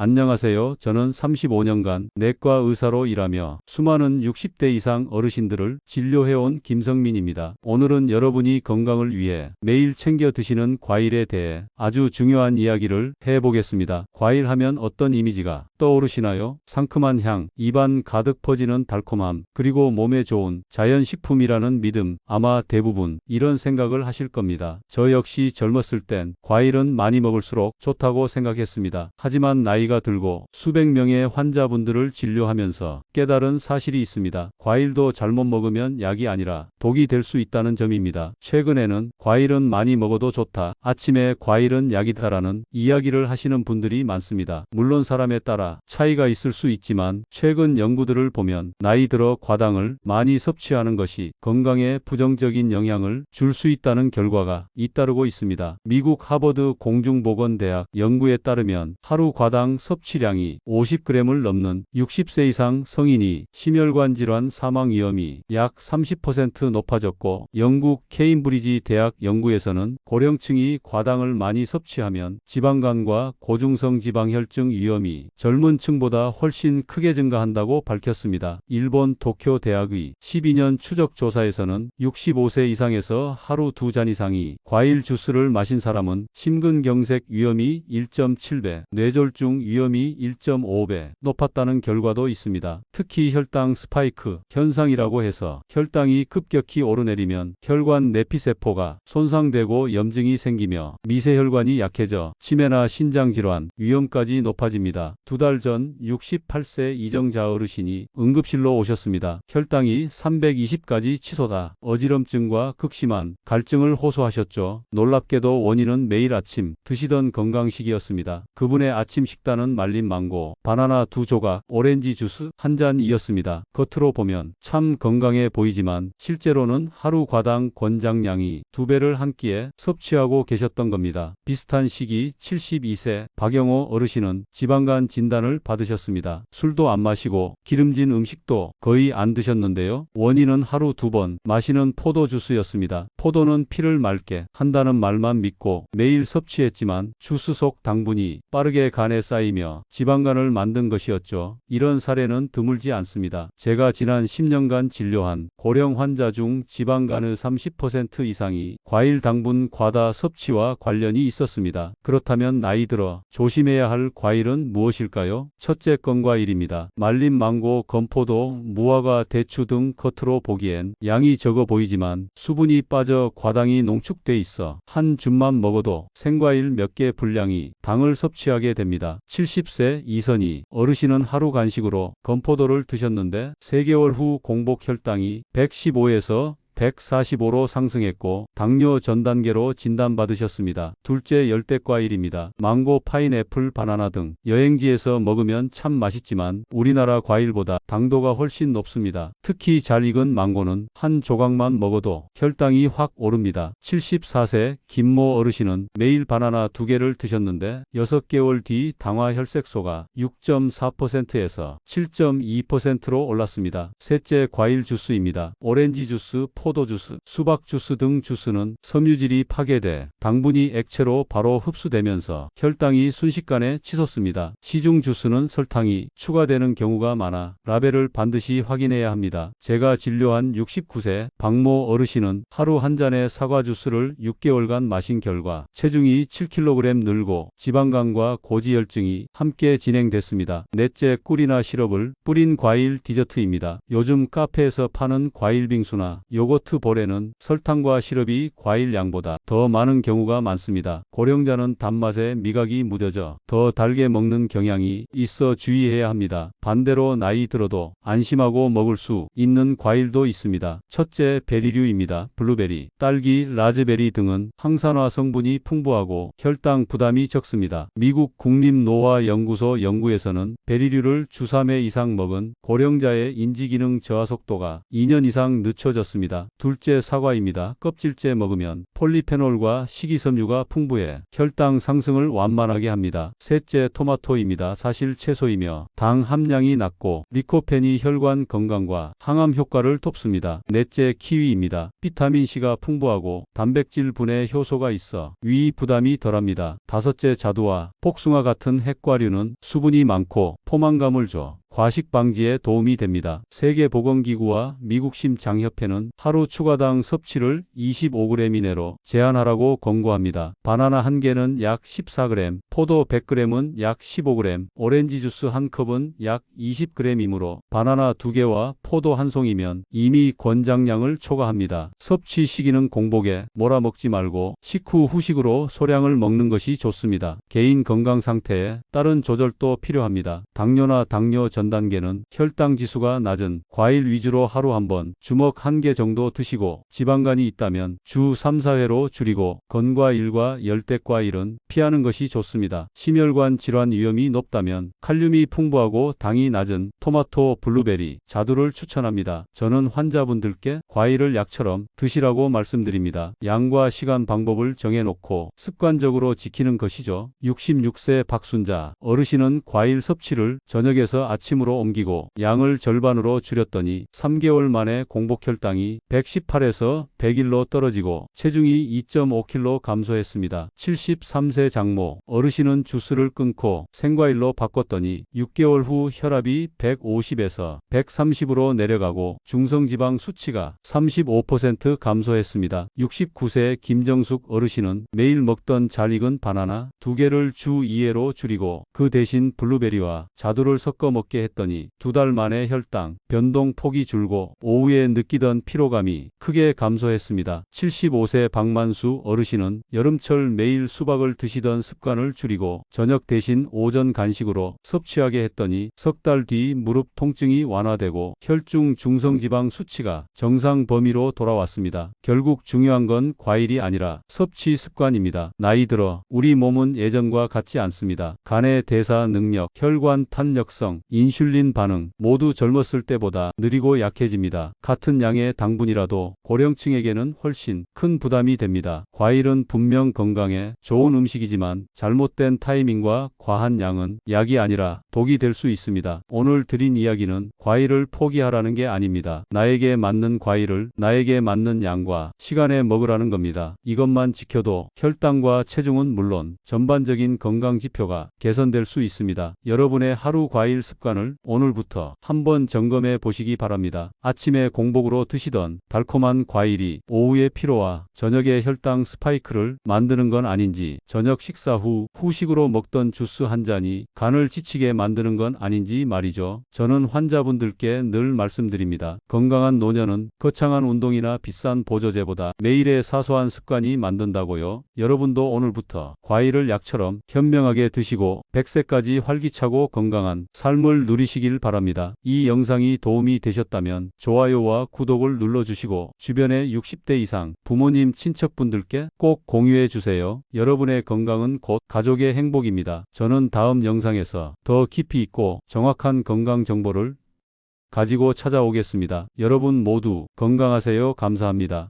안녕하세요. 저는 35년간 내과 의사로 일하며 수많은 60대 이상 어르신들을 진료해온 김성민입니다. 오늘은 여러분이 건강을 위해 매일 챙겨 드시는 과일에 대해 아주 중요한 이야기를 해보겠습니다. 과일 하면 어떤 이미지가 떠오르시나요? 상큼한 향, 입안 가득 퍼지는 달콤함, 그리고 몸에 좋은 자연식품이라는 믿음. 아마 대부분 이런 생각을 하실 겁니다. 저 역시 젊었을 땐 과일은 많이 먹을수록 좋다고 생각했습니다. 하지만 나이가 들고 수백 명의 환자분들을 진료하면서 깨달은 사실이 있습니다. 과일도 잘못 먹으면 약이 아니라 독이 될 수 있다는 점입니다. 최근에는 과일은 많이 먹어도 좋다, 아침에 과일은 약이다라는 이야기를 하시는 분들이 많습니다. 물론 사람에 따라 차이가 있을 수 있지만 최근 연구들을 보면 나이 들어 과당을 많이 섭취하는 것이 건강에 부정적인 영향을 줄 수 있다는 결과가 잇따르고 있습니다. 미국 하버드 공중보건대학 연구에 따르면 하루 과당 섭취량이 50g을 넘는 60세 이상 성인이 심혈관 질환 사망 위험이 약 30% 높아졌고, 영국 케임브리지 대학 연구에서는 고령층이 과당을 많이 섭취하면 지방간과 고중성 지방혈증 위험이 젊은 층보다 훨씬 크게 증가한다고 밝혔습니다. 일본 도쿄 대학의 12년 추적 조사에서는 65세 이상에서 하루 2잔 이상이 과일 주스를 마신 사람은 심근경색 위험이 1.7배, 뇌졸중 위험이 1.5배 높았다는 결과도 있습니다. 특히 혈당 스파이크 현상이라고 해서 혈당이 급격히 오르내리면 혈관 내피세포가 손상되고 염증이 생기며 미세혈관이 약해져 치매나 신장질환 위험까지 높아집니다. 2달 전 68세 이정자 어르신이 응급실로 오셨습니다. 혈당이 320까지 치솟아 어지럼증과 극심한 갈증을 호소하셨죠. 놀랍게도 원인은 매일 아침 드시던 건강식이었습니다. 그분의 아침 식단은 말린 망고, 바나나 2조각, 오렌지 주스 1잔이었습니다. 겉으로 보면 참 건강해 보이지만 실제로는 하루 과당 권장량이 2배를 한 끼에 섭취하고 계셨던 겁니다. 비슷한 시기 72세 박영호 어르신은 지방간 진단을 받으셨습니다. 술도 안 마시고 기름진 음식도 거의 안 드셨는데요. 원인은 하루 2번 마시는 포도 주스였습니다. 포도는 피를 맑게 한다는 말만 믿고 매일 섭취했지만 주스 속 당분이 빠르게 간에 쌓이며 지방간을 만든 것이었죠. 이런 사례는 드물지 않습니다. 제가 지난 10년간 진료한 고령 환자 중 지방간의 30% 이상이 과일 당분 과다 섭취와 관련이 있었습니다. 그렇다면 나이 들어 조심해야 할 과일은 무엇일까요? 첫째, 건 과일입니다. 말린 망고, 건포도, 무화과, 대추 등 겉으로 보기엔 양이 적어 보이지만 수분이 빠져 과당이 농축돼 있어 한 줌만 먹어도 생과일 몇 개 분량이 당을 섭취하게 됩니다. 70세 이선희 어르신은 하루 간식으로 건포도를 드셨는데 3개월 후 공복 혈당이 115에서 145로 상승했고 당뇨 전 단계로 진단받으셨습니다. 둘째, 열대과일입니다. 망고, 파인애플, 바나나 등 여행지에서 먹으면 참 맛있지만 우리나라 과일보다 당도가 훨씬 높습니다. 특히 잘 익은 망고는 한 조각만 먹어도 혈당이 확 오릅니다. 74세 김모 어르신은 매일 바나나 2개를 드셨는데 6개월 뒤 당화 혈색소가 6.4%에서 7.2%로 올랐습니다. 셋째, 과일 주스입니다. 오렌지 주스, 포도 주스, 수박 주스 등 주스는 섬유질이 파괴돼 당분이 액체로 바로 흡수되면서 혈당이 순식간에 치솟습니다. 시중 주스는 설탕이 추가되는 경우가 많아 라벨을 반드시 확인해야 합니다. 제가 진료한 69세 박모 어르신은 하루 한 잔의 사과 주스를 6개월간 마신 결과 체중이 7kg 늘고 지방간과 고지혈증이 함께 진행됐습니다. 넷째, 꿀이나 시럽을 뿌린 과일 디저트입니다. 요즘 카페에서 파는 과일 빙수나 요거트 볼에는 설탕과 시럽이 과일 양보다 더 많은 경우가 많습니다. 고령자는 단맛에 미각이 무뎌져 더 달게 먹는 경향이 있어 주의해야 합니다. 반대로 나이 들어도 안심하고 먹을 수 있는 과일도 있습니다. 첫째, 베리류입니다. 블루베리, 딸기, 라즈베리 등은 항산화 성분이 풍부하고 혈당 부담이 적습니다. 미국 국립노화연구소 연구에서는 베리류를 주 3회 이상 먹은 고령자의 인지기능 저하 속도가 2년 이상 늦춰졌습니다. 둘째 사과입니다. 껍질째 먹으면 폴리페놀과 식이섬유가 풍부해 혈당 상승을 완만하게 합니다. 셋째 토마토입니다. 사실 채소이며 당 함량이 낮고 리코펜이 혈관 건강과 항암 효과를 돕습니다. 넷째 키위입니다. 비타민C가 풍부하고 단백질 분해 효소가 있어 위 부담이 덜합니다. 다섯째 자두와 복숭아 같은 핵과류는 수분이 많고 포만감을 줘 과식 방지에 도움이 됩니다. 세계보건기구와 미국 심장협회는 하루 추가당 섭취를 25g 이내로 제한하라고 권고합니다. 바나나 한 개는 약 14g, 포도 100g은 약 15g, 오렌지 주스 한 컵은 약 20g이므로 바나나 2개와 포도 한 송이면 이미 권장량을 초과합니다. 섭취 시기는 공복에 몰아먹지 말고 식후 후식으로 소량을 먹는 것이 좋습니다. 개인 건강 상태에 따른 조절도 필요합니다. 당뇨나 당뇨 전 단계는 혈당 지수가 낮은 과일 위주로 하루 한 번 주먹 1개 정도 드시고 지방간이 있다면 주 3, 4회로 줄이고 건과일과 열대과일은 피하는 것이 좋습니다. 심혈관 질환 위험이 높다면 칼륨이 풍부하고 당이 낮은 토마토, 블루베리, 자두를 추천합니다. 저는 환자분들께 과일을 약처럼 드시라고 말씀드립니다. 양과 시간 방법을 정해놓고 습관적으로 지키는 것이죠. 66세 박순자 어르신은 과일 섭취를 저녁에서 아침으로 옮기고 양을 절반으로 줄였더니 3개월 만에 공복혈당이 118에서 101로 떨어지고 체중이 2.5kg 감소했습니다. 73세 장모 어르신은 주스를 끊고 생과일로 바꿨더니 6개월 후 혈압이 150에서 130으로 내려가고 중성지방 수치가 35% 감소했습니다. 69세 김정숙 어르신은 매일 먹던 잘 익은 바나나 2개를 주 2회로 줄이고 그 대신 블루베리와 자두를 섞어 먹게 했더니 2달 만에 혈당 변동 폭이 줄고 오후에 느끼던 피로감이 크게 감소했습니다. 75세 박만수 어르신은 여름철 매일 수박을 드시던 습관을 줄이고 저녁 대신 오전 간식으로 섭취하게 했더니 석 달 뒤 무릎 통증이 완화되고 혈중 중성지방 수치가 정상 범위로 돌아왔습니다. 결국 중요한 건 과일이 아니라 섭취 습관입니다. 나이 들어 우리 몸은 예전과 같지 않습니다. 간의 대사 능력, 혈관 탄력성, 인슐린 반응 모두 젊었을 때보다 느리고 약해집니다. 같은 양의 당분이라도 고령층에게는 훨씬 큰 부담이 됩니다. 과일은 분명 건강에 좋은 음식이지만 잘못된 타이밍과 과한 양은 약이 아니라 독이 될 수 있습니다. 오늘 드린 이야기는 과일을 포기하라는 게 아닙니다. 나에게 맞는 과일을 나에게 맞는 양과 시간에 먹으라는 겁니다. 이것만 지켜도 혈당과 체중은 물론 전반적인 건강 지표가 개선될 수 있습니다. 여러분의 하루 과일 습관을 오늘부터 한번 점검해 보시기 바랍니다. 아침에 공복으로 드시던 달콤한 과일이 오후의 피로와 저녁의 혈당 스파이크를 만드는 건 아닌지, 저녁 식사 후 후식으로 먹던 주스 한 잔이 간을 지치게 만드는 건 아닌지 말이죠. 저는 환자분들께 늘 말씀드립니다. 건강한 노년은 거창한 운동이나 비싼 보조제보다 매일의 사소한 습관이 만든다고요. 여러분도 오늘부터 과일을 약처럼 현명하게 드시고 100세까지 활기차고 건강한 삶을 누리시길 바랍니다. 이 영상이 도움이 되셨다면 좋아요와 구독을 눌러주시고 주변의 60대 이상 부모님, 친척분들께 꼭 공유해 주세요. 여러분의 건강은 곧 가족의 행복입니다. 저는 다음 영상에서 더 깊이 있고 정확한 건강 정보를 가지고 찾아오겠습니다. 여러분 모두 건강하세요. 감사합니다.